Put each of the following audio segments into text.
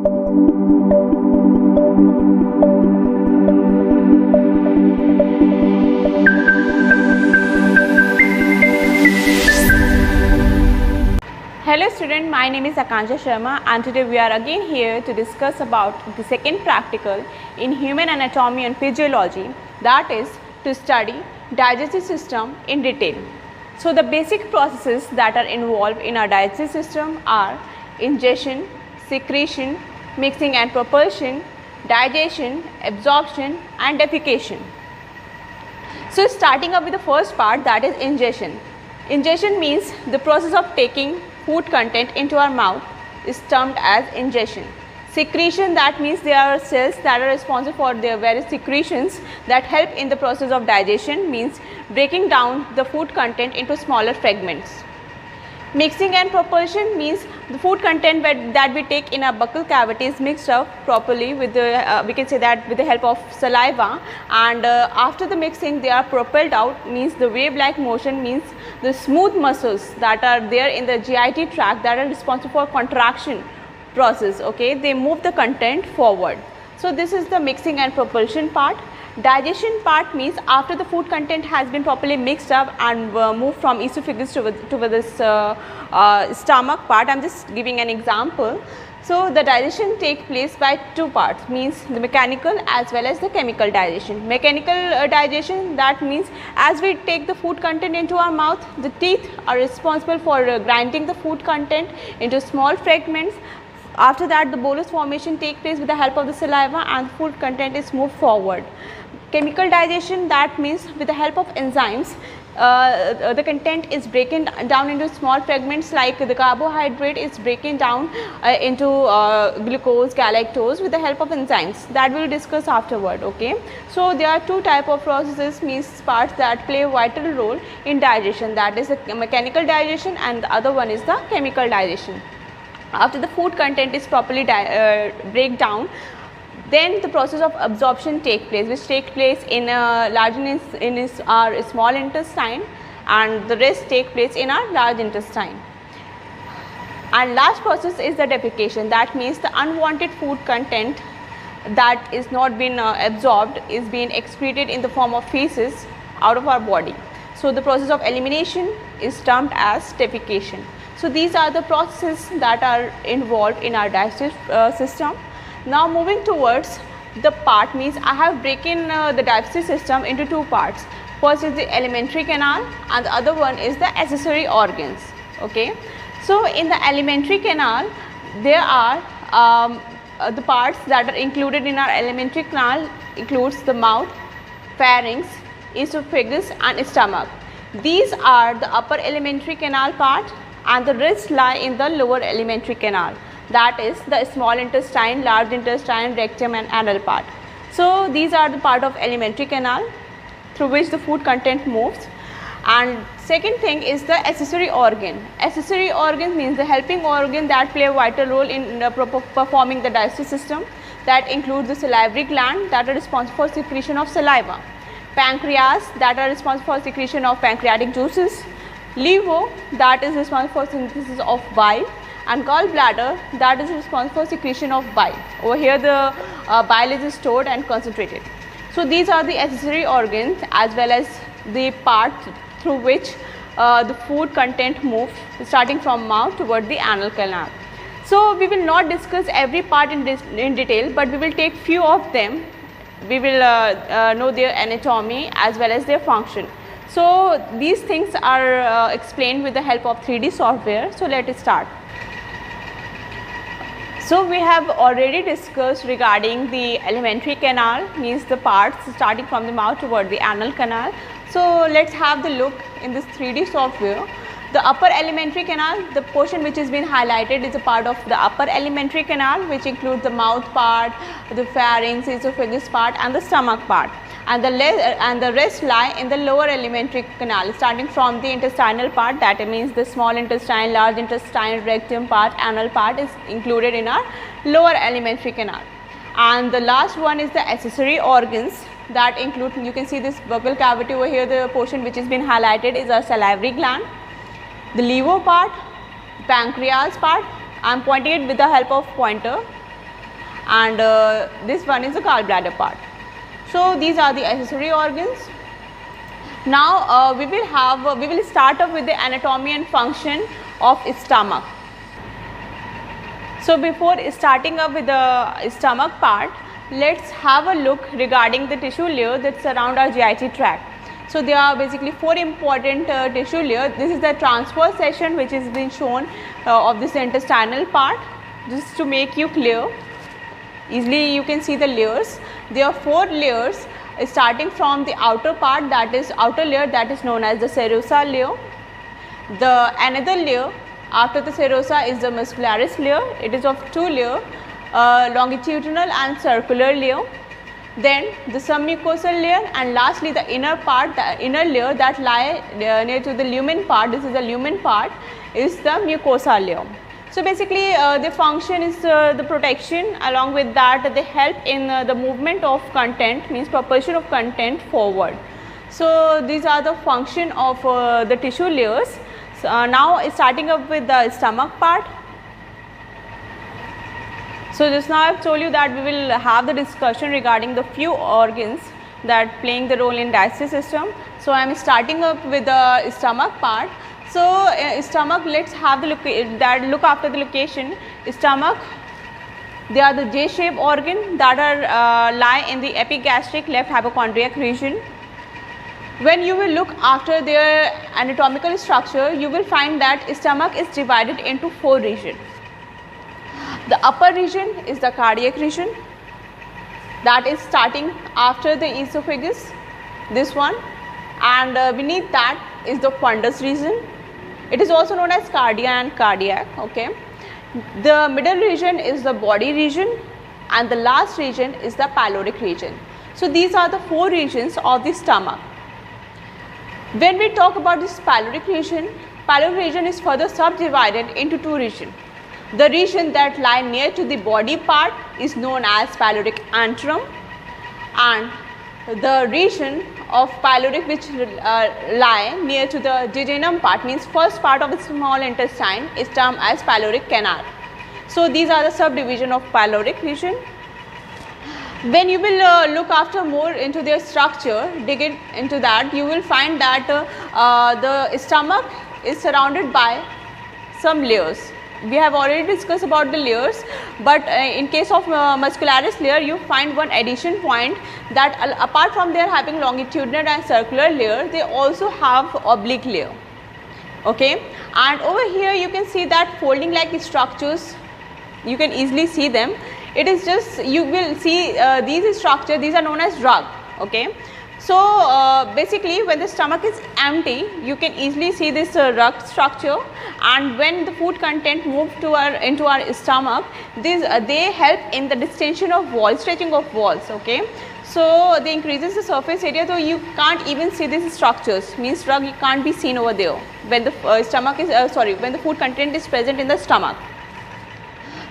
Hello student, my name is Akansha Sharma and today we are again here to discuss about the second practical in human anatomy and physiology, that is to study digestive system in detail. So the basic processes that are involved in our digestive system are ingestion, secretion, mixing and propulsion, digestion, absorption and defecation. So starting up with the first part, that is ingestion. Ingestion means the process of taking food content into our mouth is termed as ingestion. Secretion, that means there are cells that are responsible for their various secretions that help in the process of digestion, means breaking down the food content into smaller fragments. Mixing and propulsion means the food content that we take in our buccal cavity is mixed up properly with the we can say that with the help of saliva, and after the mixing they are propelled out, means the wave like motion, means the smooth muscles that are there in the GIT tract that are responsible for contraction process, okay, they move the content forward. So this is the mixing and propulsion part. Digestion part means after the food content has been properly mixed up and moved from esophagus to this stomach part. I am just giving an example. So the digestion takes place by two parts, means the mechanical as well as the chemical digestion. Mechanical digestion, that means as we take the food content into our mouth, the teeth are responsible for grinding the food content into small fragments. After that the bolus formation takes place with the help of the saliva and food content is moved forward. Chemical digestion, that means with the help of enzymes the content is breaking down into small fragments, like the carbohydrate is breaking down into glucose, galactose with the help of enzymes, that we will discuss afterward, okay. So there are two type of processes, means parts that play a vital role in digestion, that is the mechanical digestion and the other one is the chemical digestion. After the food content is properly break down, then the process of absorption take place, which take place in our small intestine, and the rest take place in our large intestine. And last process is the defecation, that means the unwanted food content that is not been absorbed is being excreted in the form of feces out of our body. So the process of elimination is termed as defecation. So these are the processes that are involved in our digestive system. Now moving towards the part, means I have broken the digestive system into two parts. First is the alimentary canal and the other one is the accessory organs, okay. So in the alimentary canal there are the parts that are included in our alimentary canal includes the mouth, pharynx, esophagus and stomach. These are the upper alimentary canal part and the rest lie in the lower alimentary canal, that is the small intestine, large intestine, rectum and anal part. So these are the part of alimentary canal through which the food content moves. And second thing is the accessory organ. Accessory organ means the helping organ that play a vital role in performing the digestive system, that includes the salivary gland that are responsible for secretion of saliva, pancreas that are responsible for secretion of pancreatic juices, liver that is responsible for synthesis of bile, and gallbladder that is responsible for secretion of bile. Over here the bile is stored and concentrated. So these are the accessory organs as well as the part through which the food content moves starting from mouth toward the anal canal. So we will not discuss every part in detail, but we will take few of them. We will know their anatomy as well as their function. So these things are explained with the help of 3D software. So let us start. So we have already discussed regarding the alimentary canal, means the parts starting from the mouth toward the anal canal. So let's have the look in this 3D software. The upper alimentary canal, the portion which has been highlighted is a part of the upper alimentary canal, which includes the mouth part, the pharynx, esophagus part and the stomach part. And the rest lie in the lower alimentary canal, starting from the intestinal part, that means the small intestine, large intestine, rectum part, anal part is included in our lower alimentary canal. And the last one is the accessory organs that include, you can see this buccal cavity over here, the portion which has been highlighted is our salivary gland, the liver part, pancreas part, I am pointing it with the help of pointer, and this one is the gallbladder part. So these are the accessory organs. Now we will start off with the anatomy and function of stomach. So before starting up with the stomach part, let's have a look regarding the tissue layer that surround our GIT tract. So there are basically 4 important tissue layers. This is the transverse section which is been shown of this intestinal part, just to make you clear. Easily you can see the layers. There are 4 layers starting from the outer part, that is outer layer, that is known as the serosa layer. The another layer after the serosa is the muscularis layer. It is of 2 layers, longitudinal and circular layer. Then the submucosal layer, and lastly the inner part, the inner layer that lie near to the lumen part. This is the lumen part, is the mucosa layer. So basically the function is the protection. Along with that, they help in the movement of content, means propulsion of content forward. So these are the function of the tissue layers. So, now starting up with the stomach part. So just now I have told you that we will have the discussion regarding the few organs that playing the role in digestive system. So I am starting up with the stomach part. So stomach, let's have the look after the location. Stomach, they are the J-shaped organ that are lie in the epigastric left hypochondriac region. When you will look after their anatomical structure, you will find that stomach is divided into 4 regions. The upper region is the cardiac region, that is starting after the esophagus, this one, and beneath that is the fundus region. It is also known as cardia and cardiac. Okay. The middle region is the body region, and the last region is the pyloric region. So these are the 4 regions of the stomach. When we talk about this pyloric region is further subdivided into 2 regions. The region that lie near to the body part is known as pyloric antrum, and the region of pyloric which lie near to the jejunum part, means first part of the small intestine, is termed as pyloric canal. So these are the subdivision of pyloric region. When you will look after more into their structure, dig it into that, you will find that the stomach is surrounded by some layers. We have already discussed about the layers, but in case of muscularis layer, you find one addition point, that apart from their having longitudinal and circular layer, they also have oblique layer. Okay, and over here you can see that folding like structures, you can easily see them. It is just, you will see these structures, these are known as rug. Okay. So basically when the stomach is empty, you can easily see this rug structure, and when the food content move to into our stomach, they help in the distension of walls, stretching of walls. Okay. So they increases the surface area, so you can't even see these structures, means rug can't be seen over there when the stomach is when the food content is present in the stomach.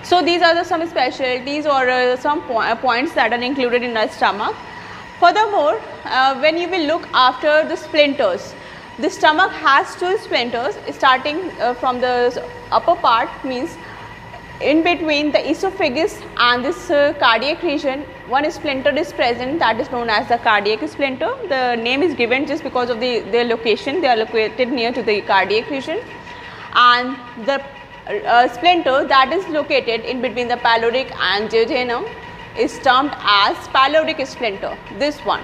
So these are some specialties or some points that are included in the stomach. Furthermore, when you will look after the splinters, the stomach has 2 splinters starting from the upper part, means in between the esophagus and this cardiac region, one splinter is present, that is known as the cardiac splinter. The name is given just because of their location, they are located near to the cardiac region, and the splinter that is located in between the pyloric and jejunum is termed as pyloric splinter, this one.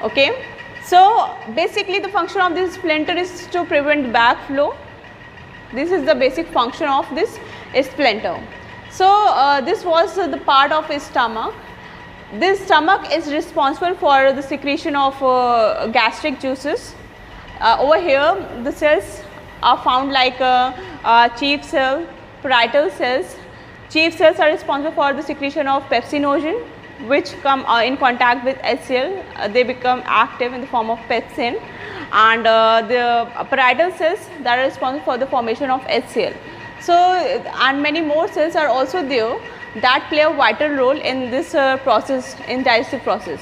Okay. So basically the function of this splinter is to prevent backflow. This is the basic function of this splinter. So this was the part of his stomach. This stomach is responsible for the secretion of gastric juices. Over here the cells are found like chief cell, parietal cells. Chief cells are responsible for the secretion of pepsinogen, which come in contact with HCl. They become active in the form of pepsin, and the parietal cells that are responsible for the formation of HCl. So and many more cells are also there that play a vital role in this process, in digestive process,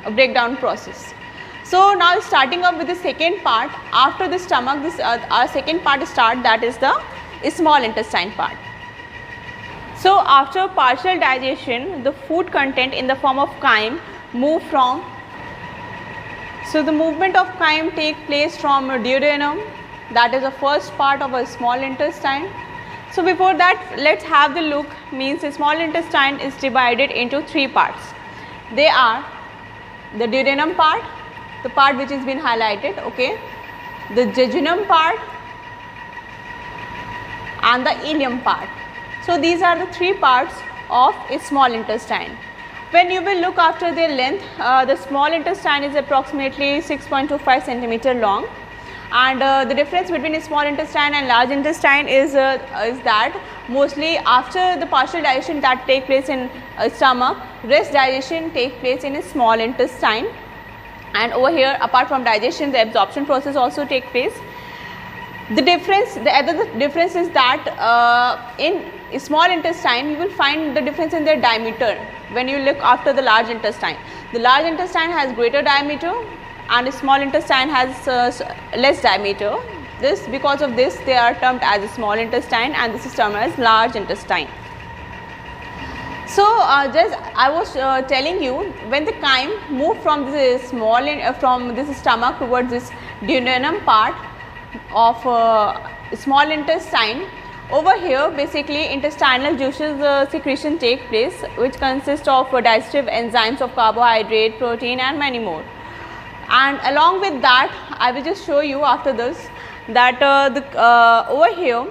a breakdown process. So now starting up with the second part, after the stomach, this our second part start, that is the small intestine part. So after partial digestion, the food content in the form of chyme move from, so the movement of chyme take place from duodenum, that is the first part of a small intestine. So before that, let's have the look, means the small intestine is divided into three parts. They are the duodenum part, the part which has been highlighted, okay, the jejunum part and the ileum part. So these are the three parts of a small intestine. When you will look after their length, the small intestine is approximately 6.25 centimeter long, and the difference between a small intestine and large intestine is that mostly after the partial digestion that take place in stomach, rest digestion take place in a small intestine, and over here apart from digestion the absorption process also take place. The other difference is that in small intestine you will find the difference in their diameter when you look after the large intestine. The large intestine has greater diameter and the small intestine has less diameter. Because of this they are termed as a small intestine and this is termed as large intestine. So just I was telling you, when the chyme move from this from this stomach towards this duodenum part of small intestine, over here basically intestinal juices secretion take place, which consists of digestive enzymes of carbohydrate, protein and many more. And along with that I will just show you after this that over here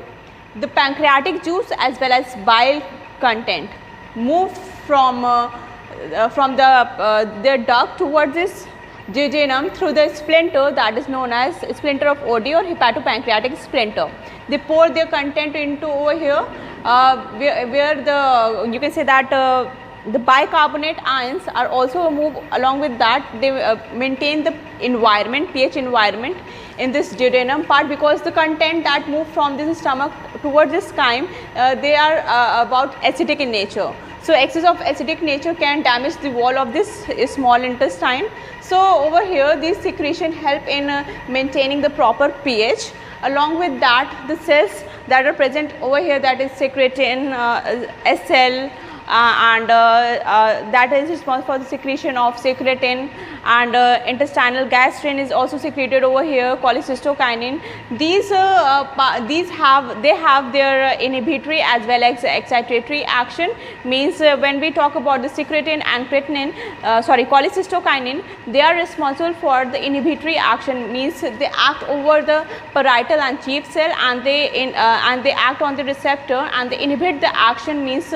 the pancreatic juice as well as bile content move from their duct towards this jejunum through the splinter that is known as splinter of Oddi or hepatopancreatic splinter. They pour their content into over here where the you can say that the bicarbonate ions are also move along with that. They maintain the environment, pH environment in this duodenum part, because the content that move from this stomach towards this chyme they are about acidic in nature. So excess of acidic nature can damage the wall of this small intestine. So over here these secretion help in maintaining the proper pH. Along with that the cells that are present over here, that is secretin, SL and that is responsible for the secretion of secretin, and intestinal gastrin is also secreted over here, cholecystokinin. These have their inhibitory as well as excitatory action. Means when we talk about the secretin and creatinine, cholecystokinin, they are responsible for the inhibitory action. Means they act over the parietal and chief cell and they act on the receptor and they inhibit the action. Means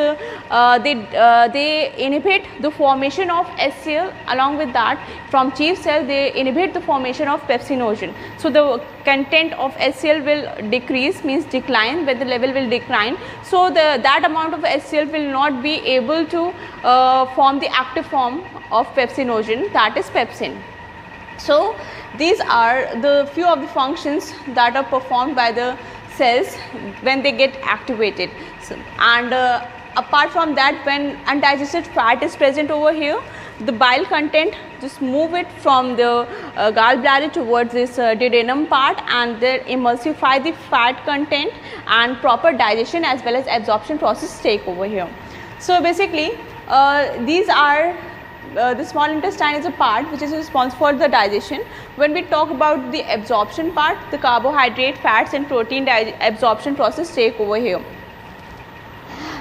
they inhibit the formation of HCl. Along with that, from chief cell they inhibit the formation of pepsinogen. So the content of HCl will decrease, means decline, where the level will decline. So that amount of HCl will not be able to form the active form of pepsinogen, that is pepsin. So these are the few of the functions that are performed by the cells when they get activated. So, and apart from that, when undigested fat is present over here, the bile content just move it from the gallbladder towards this duodenum part and they emulsify the fat content, and proper digestion as well as absorption process take over here. So basically these are the small intestine is a part which is responsible for the digestion. When we talk about the absorption part, the carbohydrate, fats and protein absorption process take over here.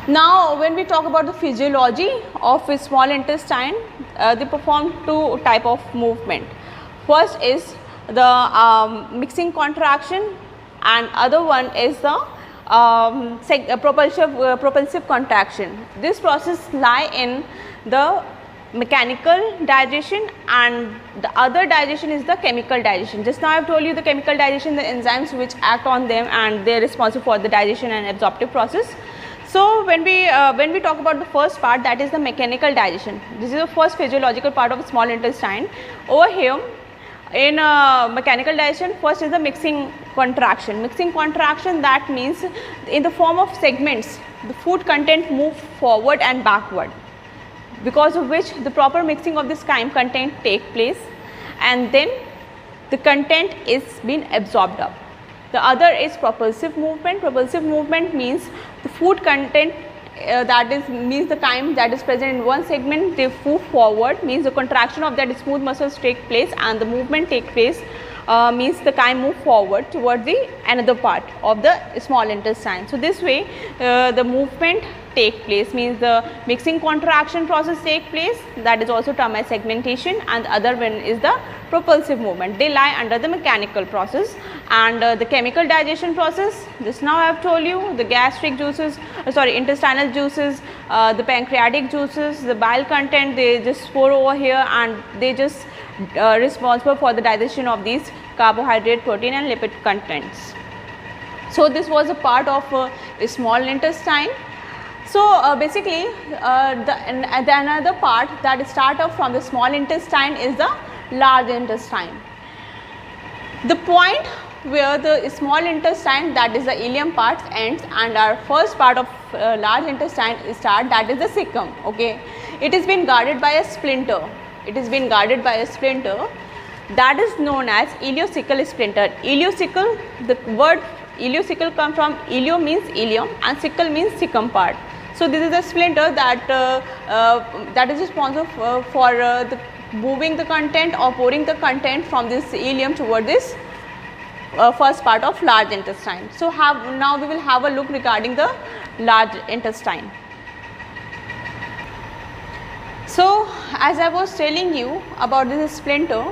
Now when we talk about the physiology of a small intestine, they perform two type of movement. First is the mixing contraction and other one is the propulsive contraction. This process lie in the mechanical digestion and the other digestion is the chemical digestion. Just now I have told you the chemical digestion, the enzymes which act on them and they are responsible for the digestion and absorptive process. So when we talk about the first part, that is the mechanical digestion. This is the first physiological part of the small intestine. Over here in mechanical digestion, first is the mixing contraction. Mixing contraction, that means in the form of segments the food content move forward and backward, because of which the proper mixing of this chyme content take place and then the content is being absorbed up. The other is propulsive movement. Propulsive movement means the food content that is means the chyme that is present in one segment, they move forward, means the contraction of that smooth muscles take place and the movement take place, means the chyme move forward towards the another part of the small intestine. So this way the movement take place, means the mixing contraction process take place, that is also termed as segmentation, and the other one is the propulsive movement. They lie under the mechanical process. And the chemical digestion process, just now I have told you, the gastric juices, intestinal juices, the pancreatic juices, the bile content, they just pour over here and they just responsible for the digestion of these carbohydrate, protein and lipid contents. So this was a part of a small intestine. So basically the another part that start off from the small intestine is the large intestine. The point where the small intestine, that is the ileum part, ends and our first part of large intestine start, that is the cecum. Okay, it has been guarded by a splinter. It has been guarded by a splinter that is known as ileocecal splinter. Ileocecal, the word ileocecal comes from ileo means ileum and cecal means cecum part. So this is a splinter that that is responsible for the moving the content or pouring the content from this ileum toward this first part of large intestine. So now we will have a look regarding the large intestine. So as I was telling you about this splinter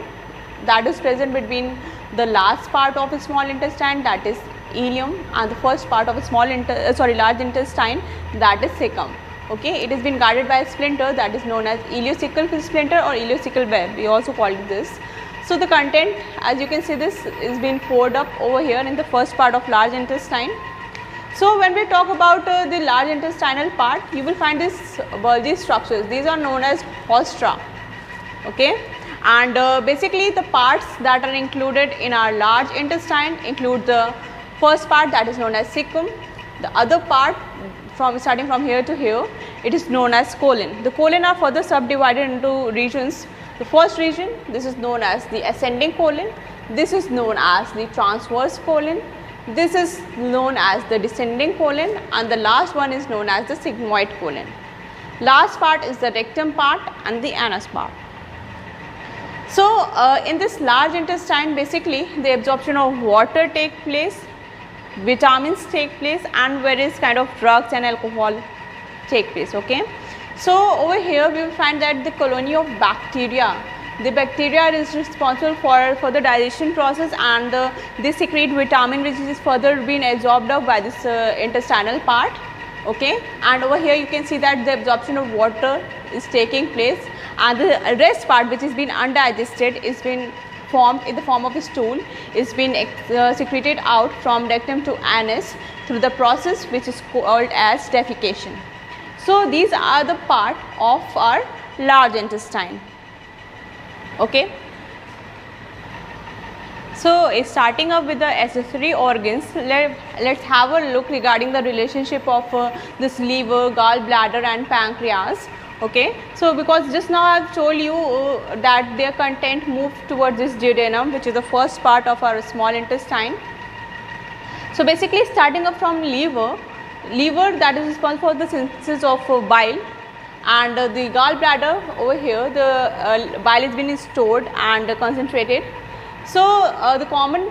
that is present between the last part of a small intestine, that is ileum, and the first part of a small large intestine, that is cecum. Okay, it has been guarded by a splinter that is known as ileocecal splinter or ileocecal web, we also call it this. So the content, as you can see, this is being poured up over here in the first part of large intestine. So when we talk about the large intestinal part, you will find these bulgy structures. These are known as haustra. Okay, and basically the parts that are included in our large intestine include the first part, that is known as cecum. The other part, starting from here to here, it is known as colon. The colon are further subdivided into regions. The first region, this is known as the ascending colon, this is known as the transverse colon, this is known as the descending colon, and the last one is known as the sigmoid colon. Last part is the rectum part and the anus part. So in this large intestine, basically the absorption of water take place, vitamins take place, and various kind of drugs and alcohol take place. Okay, so over here we will find that the colony of bacteria, the bacteria is responsible for the digestion process, and they secrete vitamin which is further being absorbed up by this intestinal part. Okay, and over here you can see that the absorption of water is taking place, and the rest part which is being undigested is being formed in the form of a stool, is being secreted out from rectum to anus through the process which is called as defecation. So these are the part of our large intestine. Okay. So starting up with the accessory organs, let's have a look regarding the relationship of this liver, gallbladder and pancreas. Okay, so because just now I have told you that their content moves towards this duodenum, which is the first part of our small intestine. So basically starting up from liver that is responsible for the synthesis of bile, and the gallbladder over here, the bile is being stored and concentrated. So the common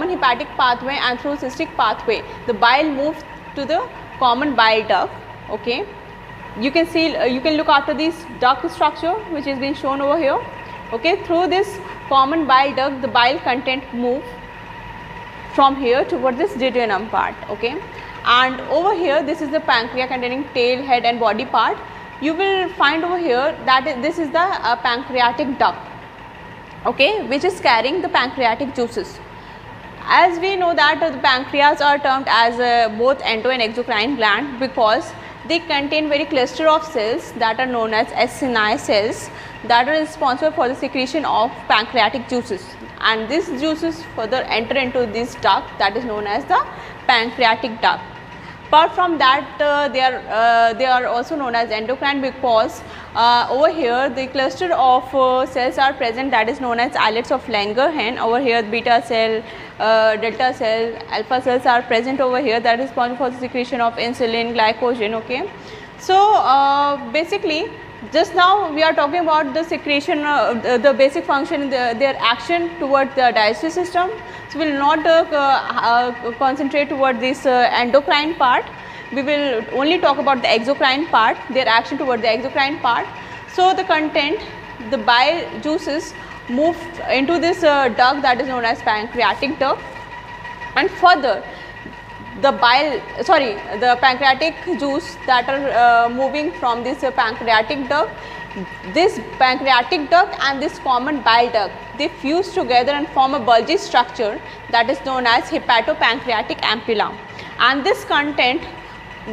hepatic pathway and through cystic pathway, the bile moves to the common bile duct. Okay, you can see, you can look after this duct structure which is being shown over here. Okay, through this common bile duct, the bile content move from here toward this duodenum part. Okay, and over here this is the pancreas containing tail, head and body part. You will find over here that this is the pancreatic duct. Okay, which is carrying the pancreatic juices. As we know that the pancreas are termed as both endo and exocrine gland because they contain very cluster of cells that are known as acini cells that are responsible for the secretion of pancreatic juices, and these juices further enter into this duct that is known as the pancreatic duct. Apart from that, they are also known as endocrine because over here the cluster of cells are present, that is known as islets of Langerhans. Over here beta cell, delta cell, alpha cells are present over here, that is responsible for the secretion of insulin, glycogen. Okay, so basically just now we are talking about the secretion, the basic function, their action toward the digestive system. So we will not concentrate toward this endocrine part. We will only talk about the exocrine part, their action toward the exocrine part. So the content, the bile juices move into this duct that is known as pancreatic duct, and further the pancreatic juice that are moving from this pancreatic duct, this pancreatic duct and this common bile duct, they fuse together and form a bulgy structure that is known as hepatopancreatic ampulla. And this content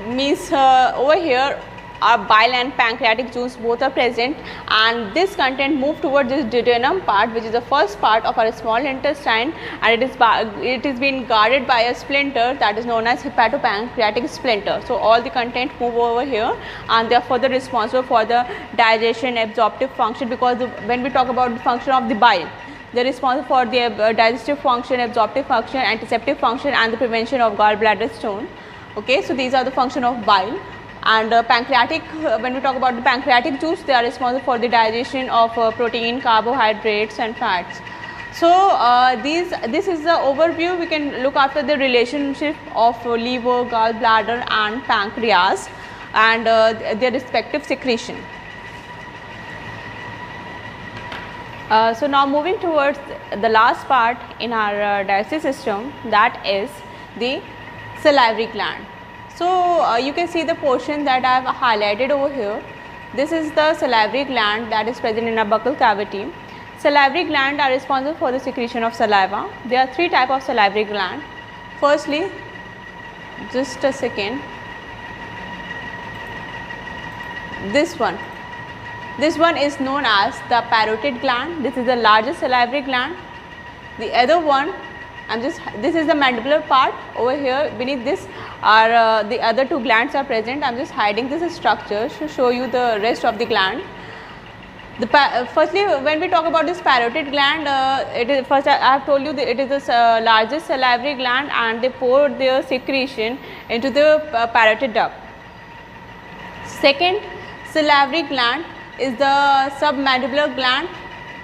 means over here our bile and pancreatic juice both are present, and this content move towards this duodenum part, which is the first part of our small intestine, and it is being guarded by a splinter that is known as hepatopancreatic splinter. So all the content move over here, and they are further responsible for the digestion, absorptive function, because when we talk about the function of the bile, they are responsible for the digestive function, absorptive function, antiseptic function, and the prevention of gallbladder stone. Okay, so these are the function of bile. And pancreatic, when we talk about the pancreatic juice, they are responsible for the digestion of protein, carbohydrates and fats. So this is the overview. We can look after the relationship of liver, gallbladder and pancreas and their respective secretion. So now moving towards the last part in our digestive system, that is the salivary gland. So you can see the portion that I have highlighted over here. This is the salivary gland that is present in our buccal cavity. Salivary gland are responsible for the secretion of saliva. There are three types of salivary gland. Firstly, just a second, this one is known as the parotid gland. This is the largest salivary gland. The other one, this is the mandibular part. Over here beneath this are the other two glands are present. I am just hiding this structure to show you the rest of the gland. Firstly, when we talk about this parotid gland, it is first I have told you that it is the largest salivary gland, and they pour their secretion into the parotid duct. Second salivary gland is the submandibular gland.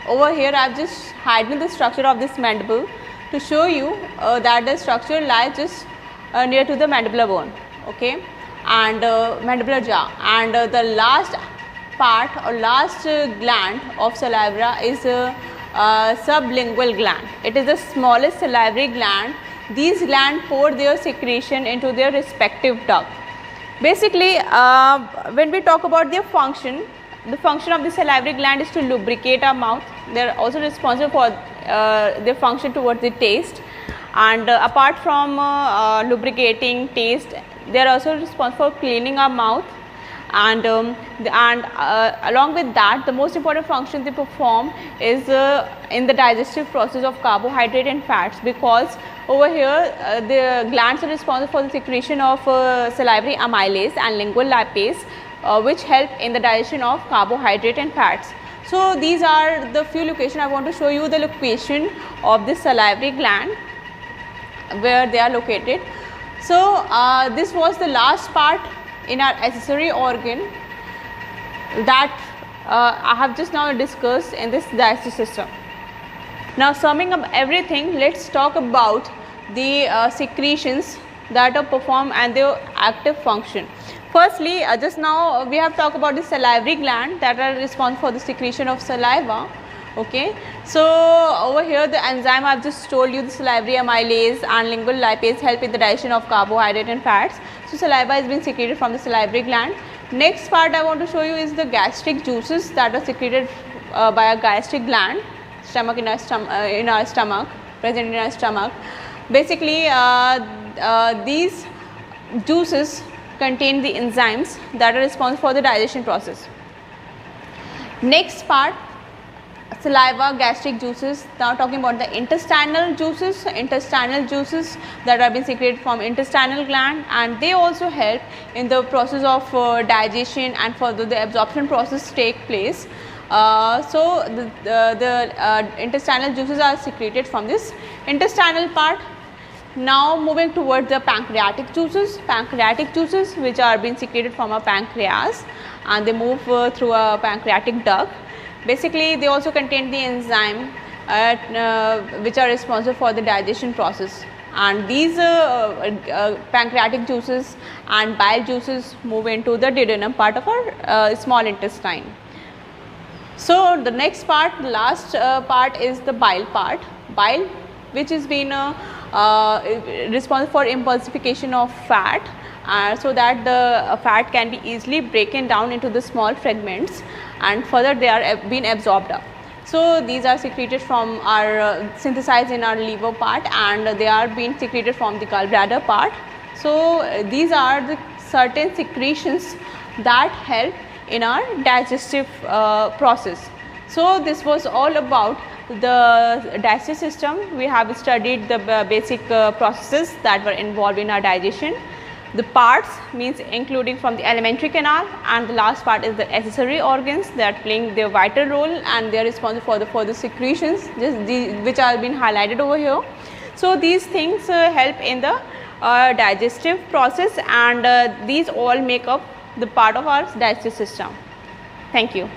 Over here I have just hidden the structure of this mandible to show you that the structure lies just near to the mandibular bone, okay, and mandibular jaw. And the last part or last gland of salivary is sublingual gland. It is the smallest salivary gland. These glands pour their secretion into their respective duct. Basically, when we talk about their function, the function of the salivary gland is to lubricate our mouth. They are also responsible for their function towards the taste, and apart from lubricating taste, they are also responsible for cleaning our mouth, and along with that, the most important function they perform is in the digestive process of carbohydrate and fats, because over here the glands are responsible for the secretion of salivary amylase and lingual lipase, which help in the digestion of carbohydrate and fats. So these are the few locations. I want to show you the location of this salivary gland, where they are located. So this was the last part in our accessory organ that I have just now discussed in this digestive system. Now summing up everything, let's talk about the secretions that are performed and their active function. Firstly, just now we have talked about the salivary gland that are responsible for the secretion of saliva. Okay, so over here the enzyme I have just told you, the salivary amylase and lingual lipase help in the digestion of carbohydrate and fats. So saliva has been secreted from the salivary gland. Next part I want to show you is the gastric juices that are secreted by a gastric gland, in our stomach, present in our stomach. Basically, these juices contain the enzymes that are responsible for the digestion process. Next part saliva, gastric juices. Now talking about the intestinal juices that are being secreted from intestinal gland, and they also help in the process of digestion and further the absorption process take place. So the intestinal juices are secreted from this intestinal part. Now moving towards the pancreatic juices which are being secreted from a pancreas, and they move through a pancreatic duct. Basically they also contain the enzyme which are responsible for the digestion process, and these pancreatic juices and bile juices move into the duodenum part of our small intestine. So the next part, the last part is the bile part. Bile, which has been responsible for emulsification of fat, so that the fat can be easily broken down into the small fragments, and further they are being absorbed up. So these are secreted from our synthesized in our liver part, and they are being secreted from the gallbladder part. So these are the certain secretions that help in our digestive process. So this was all about the digestive system. We have studied the basic processes that were involved in our digestion. The parts means including from the alimentary canal, and the last part is the accessory organs that are playing their vital role, and they are responsible for the further secretions which are being highlighted over here. So these things help in the digestive process, and these all make up the part of our digestive system. Thank you.